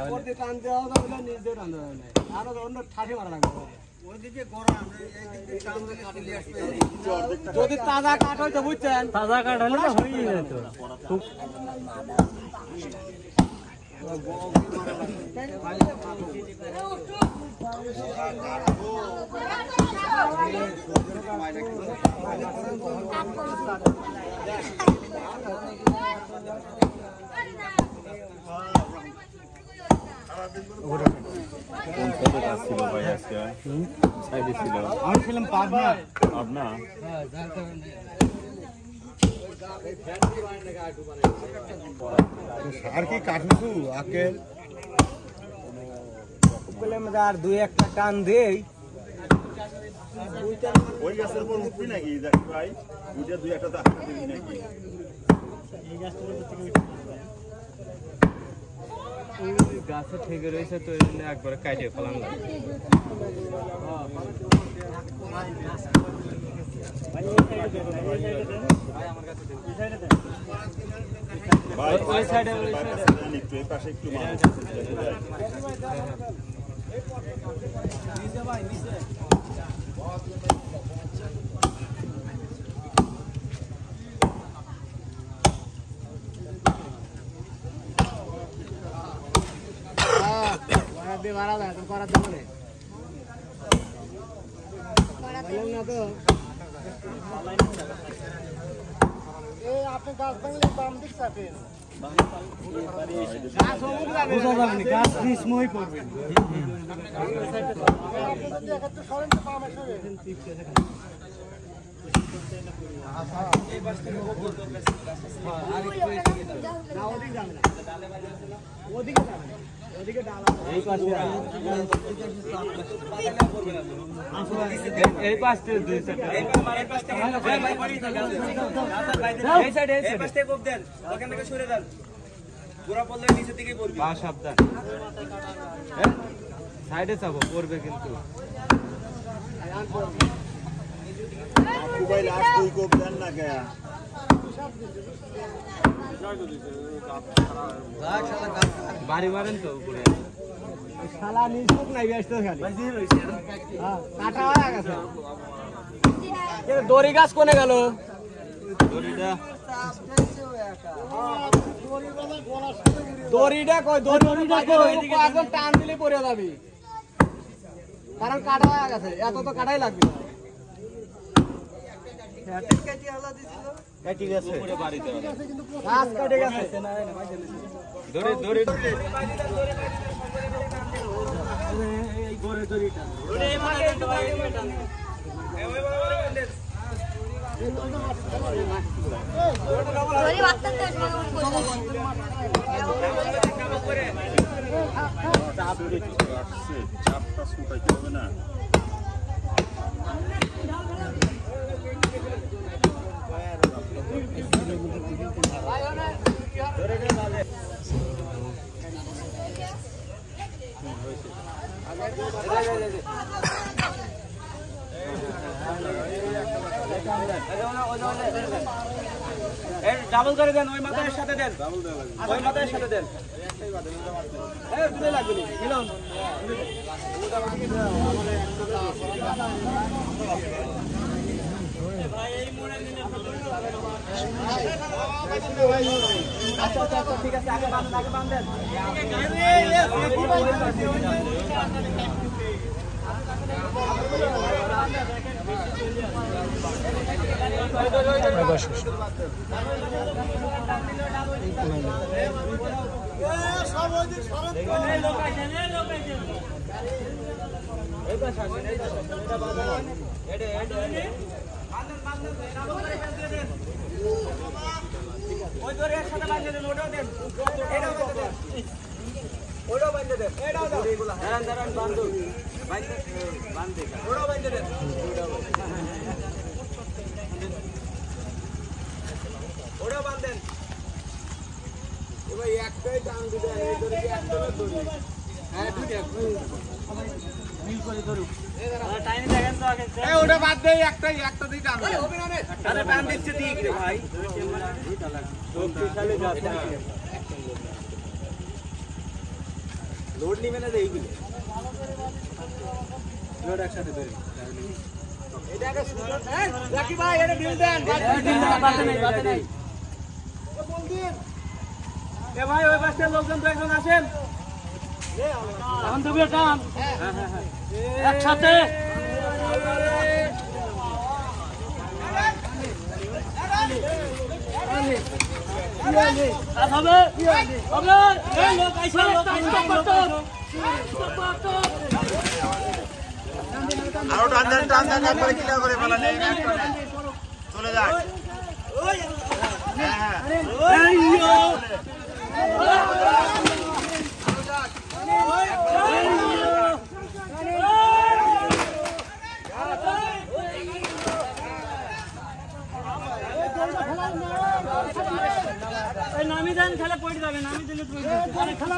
ওতে টান দেওয়া যাবে না নিজে টান দেওয়া না আর অন্য ঠাঠি মারা লাগবে ওইদিকে গরম এইদিকে টান দিলে খালি আসবে যদি তাজা কাঠ হইতো বুঝছেন তাজা কাঠ হলে তো হইই যেত আর কি কাটলু আকেল আর দুই একটা টান দেই ওই গাছের উপর উঠবি নাকি দেখি ভাই ওইটা দুই একটা ধাক্কা দিবি নাকি এই গাছটার উপর থেকে গাছে থেকে রয়েছে তো এই জন্য একবার কাটে ফেলান লাগে ওই সাইডে একটু এই পাশে একটু নিচে ভাই নিচে दे मारा है तो करा दे मने ना तो ए आपने गाछ बंगले बाम दिख सकते हैं गाछ हो जाবে বুঝা যাবে না গাছ বিষ মই পড়বে দেখো তো সরেন তো বাম আসবে এই বাস থেকে গোল দরকার হ্যাঁ আর একটু না ওদিকে যাবে না ওদিকে যাবে না ওদিকে ডালা এই পাশে এই পাশে দুই সাইড এই পাশ থেকে ভাই পড়ি থাকে এই সাইড এই পাশ থেকে কোপ দেন ওখান থেকে সরে দেন গোরা পড়লে নিচে দিকেই পড়বে পা সাবধান হ্যাঁ সাইডে যাবো পড়বে কিন্তু মোবাইল আর দুই কোপ দেন না কে বাড়ি মারেন তো উপরে শালা নিচুক নাই ব্যস্ত খালি হ্যাঁ কাটা হয়ে গেছে এ দড়ি গাছ কোনে গেল দড়িটা দড়িটা কই দড়িটা কই এখন টান দিলে পড়ে যাবে কারণ কাটা হয়ে গেছে এত তো কাটাই লাগবে কাটি গেছে উপরে বাড়িতে গাছ কাটে গেছে দড়ি দড়ি এই গোরে দড়িটা দড়ি এই মানে টান এই ওই বাবা দড়ি বাচ্চা তো করে চাপ দিতে আসছে চাপটা শুকাইতে হবে না ডাবল করে দেন ওই মাথার সাথে দেন ওই মাথার সাথে দেন এই দুলে লাগবে মিলন ভাই এই মোড়ে নিলে আচ্ছা আচ্ছা ঠিক আছে আগে বাঁধেন ওই ধরে একসাথে বাঁধে দেন ওটাও দেন এটাও দেন ওটাও বাঁধে দেন এটাও দাও দাঁড়ান দাঁড়ান বাঁধো বাঁধে ওটাও বাঁধে দেন ওটাও বাঁধেন এবার একটাই টান দিবে এই ধরে একটা ধরি হ্যাঁ দুইটা মিল করে ধরু টাইম দেখেন তো আগে এই ওটা বাদ দেই একটাই একটা দিই টান দেন হবে না রে আরে টান দিচ্ছে ঠিক রে ভাই শক্তিশালী যাচ্ছে লোড নিবে না যে এইগুলো লোড একসাথে ধরে এটা আগে রাকি ভাই এটা ডিল দেন বাতে নেই এ ভাই ওই পাশে লোকজন তো একজন আসেন এখন তুমি টান একসাথে আরো টান করে কিলা করে ফেলা নেই চলে যায় নামি দেন খেলা পড়ে যাবে নামি দিলে খেলা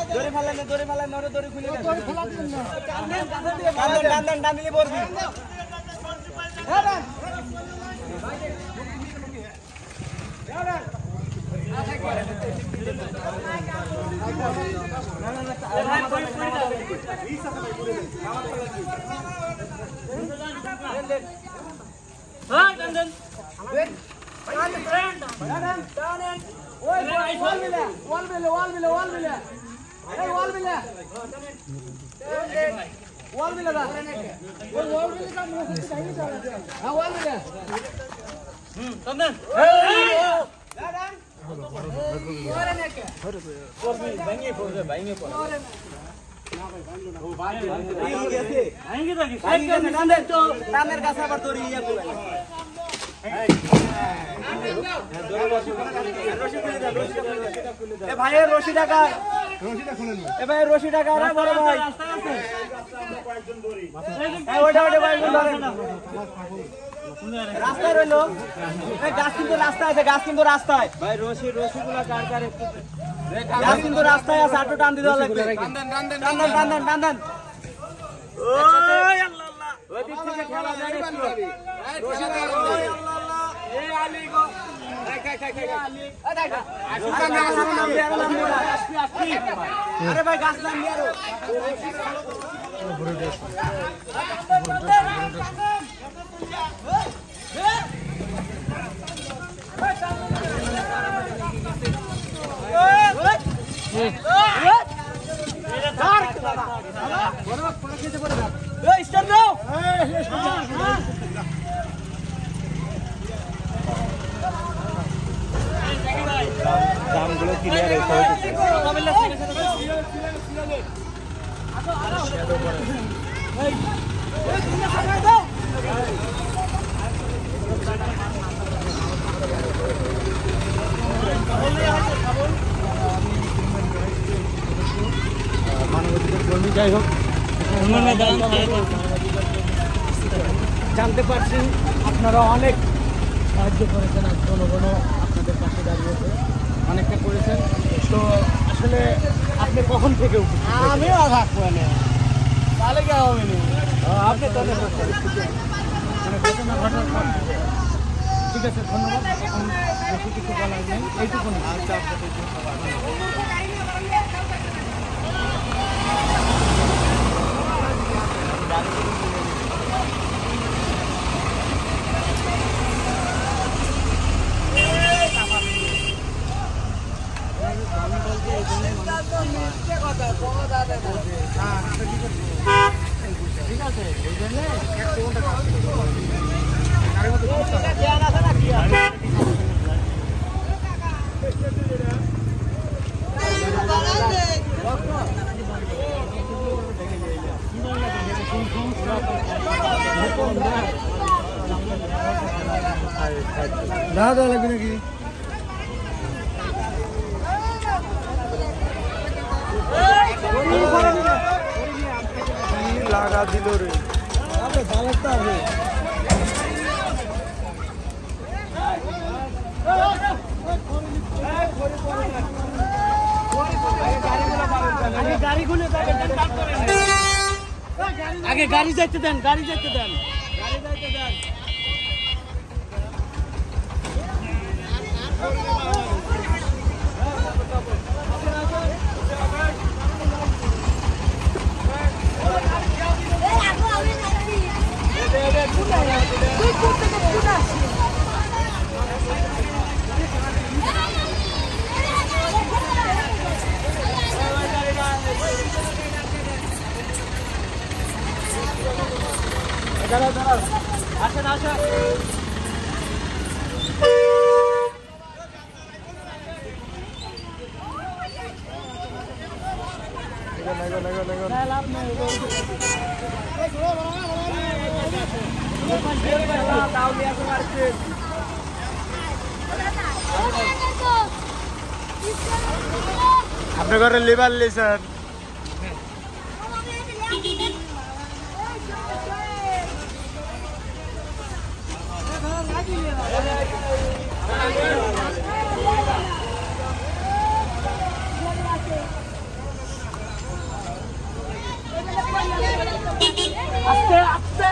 দড়ি ফেলেন দড়ি খুলে টান দিলে পড়বি ভাইয়ের রশি টাকা রশি টাকা বড় ভাই রাস্তায় রইলো গাছ কিন্তু রাস্তায় ভাই রশিগুলা কার কার গাছ কিন্তু রাস্তায় আছে আটো টান দিতে লাগবে টান দেন ওই দিক থেকে খেলা যায় আরে ভাই গাছ নামিয়ে আরো দামগুলো ক্লিয়ার মানবাধিকার কর্মী যাই হোক জানতে পারছি আপনারা অনেক সাহায্য করেছেন আর জনগণ আপনাদের পাশে দাঁড়িয়েছে অনেকটা করেছেন তো আসলে আপনি কখন থেকে আমিও থাকবো না তাহলে কি হবে না আপনি তো মানে ঘটনা ঘটার পর ঠিক আছে ধন্যবাদ এখন বেশি কিছু বলার নেই এইটুকু আচ্ছা ঠিক আছে এই জন্য দাদা লাগবে নাকি লাগা দিল রে ভালোটা হবে আগে গাড়ি যাইতে দেন আসেন আসেন আপনার ঘরে লিভার স্যার আস্তে আস্তে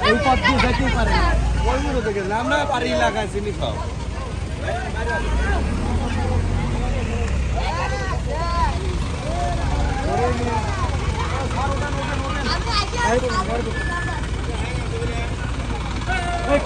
এই পথ দিয়ে যেতেই পারে না ওই মুড়ো থেকে আমরা পারি এলাকায় চিনি খাও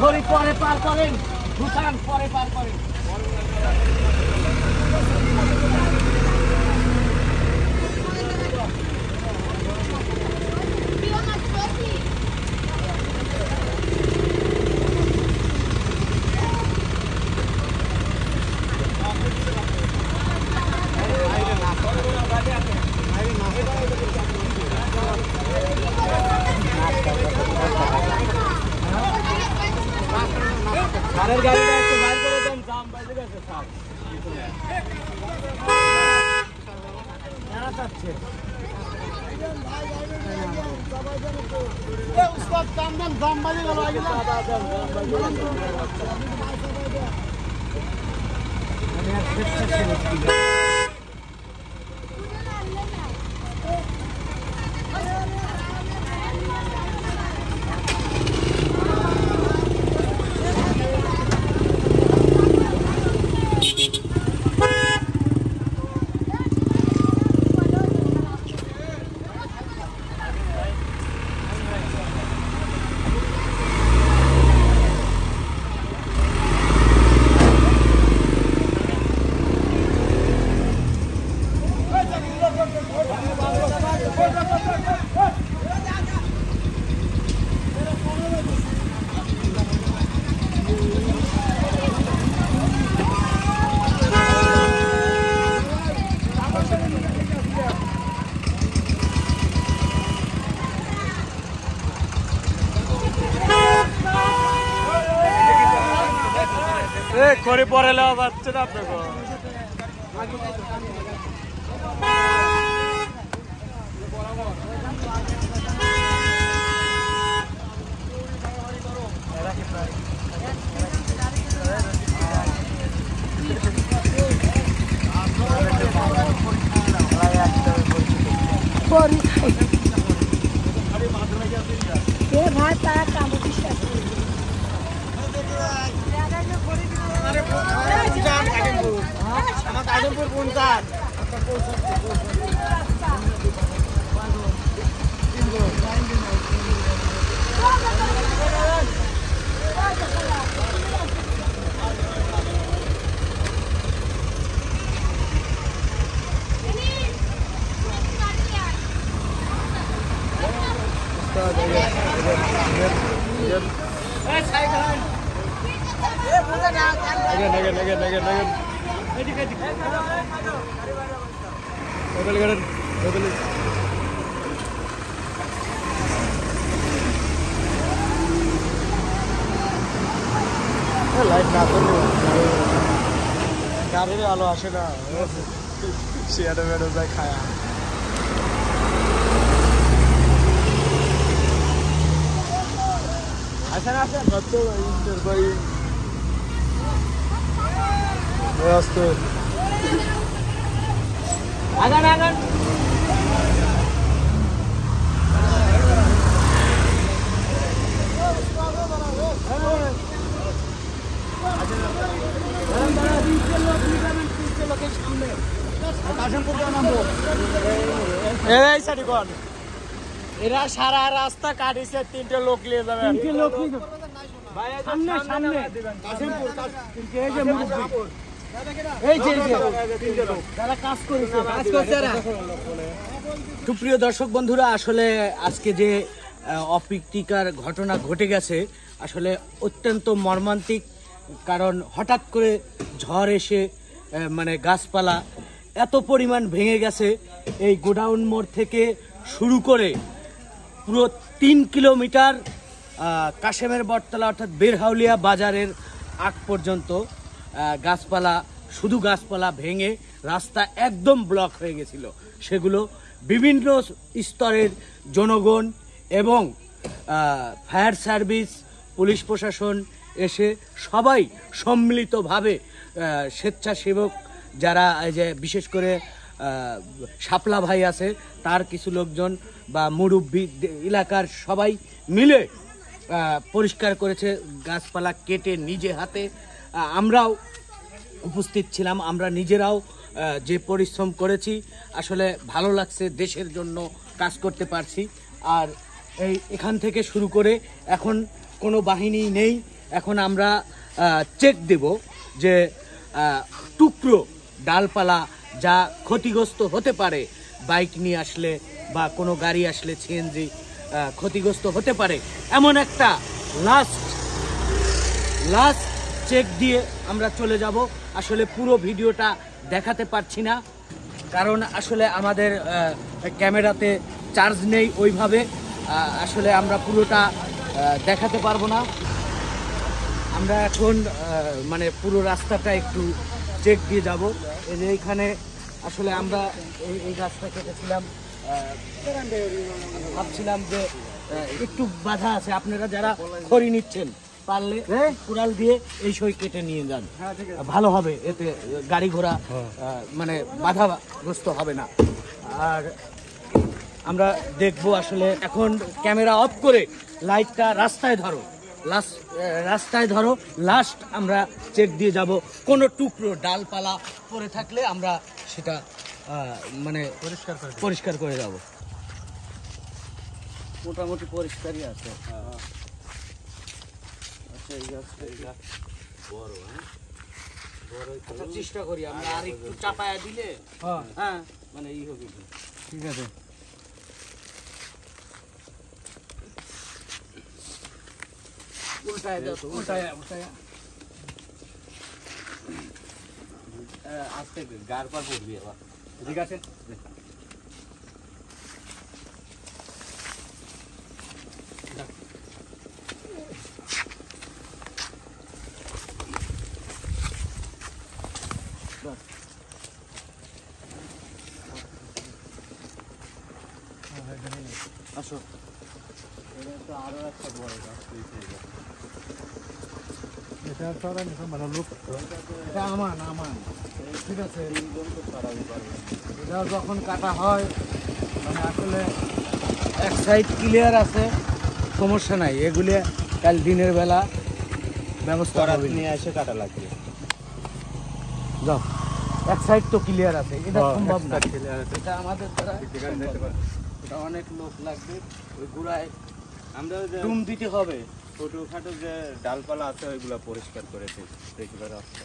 খড়ি পরে পার করেন ভুটান পরে পার করেন সারের গাড়িটা একটু বাইর করে দেন জাম বাইরে গেছে সার করে পরে লেওয়া যাচ্ছে না আপনাকে ভাই তারা কাম বিশ্বাস আমার কাজলপুর কোন কাজ লাইট না গাড়ির আলো আসে না শেয়ারে বেরো যায় খায়া আসেন আসেন আচ্ছা ভাই আসতে আগান আগান এই সাইডে কোন এরা সারা রাস্তা কাটিছে 3টে লোক নিয়ে যাবে সামনে সামনে এই যে যারা কাজ করেছে সুপ্রিয় দর্শক বন্ধুরা, আসলে আজকে যে অপ্রীতিকর ঘটনা ঘটে গেছে আসলে অত্যন্ত মর্মান্তিক। কারণ হঠাৎ করে ঝড় এসে মানে গাছপালা এত পরিমাণ ভেঙে গেছে, এই গোডাউন মোড় থেকে শুরু করে পুরো 3 কিলোমিটার কাশেমের বটতলা অর্থাৎ বেরহাউলিয়া বাজারের আগ পর্যন্ত গাছপালা, শুধু গাছপালা ভেঙে রাস্তা একদম ব্লক হয়ে গেছিল। সেগুলো বিভিন্ন স্তরের জনগণ এবং ফায়ার সার্ভিস, পুলিশ প্রশাসন এসে সবাই সম্মিলিতভাবে স্বেচ্ছাসেবক যারা এই যে বিশেষ করে শাপলা ভাই আছে তার কিছু লোকজন বা মুরব্বী এলাকার সবাই মিলে পরিষ্কার করেছে গাছপালা কেটে নিজে হাতে। আমরাও উপস্থিত ছিলাম, আমরা নিজেরাও যে পরিশ্রম করেছি আসলে ভালো লাগছে, দেশের জন্য কাজ করতে পারছি। আর এখান থেকে শুরু করে এখন কোনো বাহিনী নেই, এখন আমরা চেক দেব যে টুকরো ডালপালা যা ক্ষতিগ্রস্ত হতে পারে, বাইক নিয়ে আসলে বা কোনো গাড়ি আসলে সিএনজি ক্ষতিগ্রস্ত হতে পারে, এমন একটা লাস্ট চেক দিয়ে আমরা চলে যাব। আসলে পুরো ভিডিওটা দেখাতে পারছি না, কারণ আসলে আমাদের ক্যামেরাতে চার্জ নেই ওইভাবে, আসলে আমরা পুরোটা দেখাতে পারবো না। আমরা এখন মানে পুরো রাস্তাটা একটু চেক দিয়ে যাব। এই যে এইখানে আসলে আমরা এই গাছটা কেটেছিলাম, ভাবছিলাম যে একটু বাধা আছে, আপনারা যারা খড়ি নিচ্ছেন পারলে কুড়াল দিয়ে এই সই কেটে নিয়ে যান, ভালো হবে, এতে গাড়ি ঘোড়া মানে বাধাগ্রস্ত হবে না। আর আমরা দেখবো আসলে এখন ক্যামেরা অফ করে লাইটটা রাস্তায় ধরো, লাস্ট আমরা চেক দিয়ে যাব। কোনো টুকরো ডালপালা পড়ে থাকলে আমরা সেটা মানে পরিষ্কার করে যাব। মোটামুটি পরিষ্কারই আছে। আচ্ছা এই গাছটা বড়, আচ্ছা চেষ্টা করি আমরা আর একটু চাপায়া দিলে হ্যাঁ মানে এই হবে। ঠিক আছে, উল্টায় দাও, উল্টায় আস্তে গার পা পড়বি আবার। ঠিক আছে, আসো। এটা তো আরো একটা বড় গাছ, এটা আমান ঠিক আছে। এটা যখন কাটা হয় মানে আসলে এক সাইড ক্লিয়ার আছে, সমস্যা নাই, এগুলি কাল দিনের বেলা ব্যবস্থা নিয়ে এসে কাটা লাগবে। যাও, এক সাইড তো ক্লিয়ার আছে, এটা সম্ভব না, এটা আমাদের দ্বারা এটা অনেক লোক লাগবে। ওই গুড়ায় আমরা ডুম দিতে হবে। ছোটখাটো যে ডালপালা আছে ওইগুলো পরিষ্কার করেছে রেগুলার রাস্তা।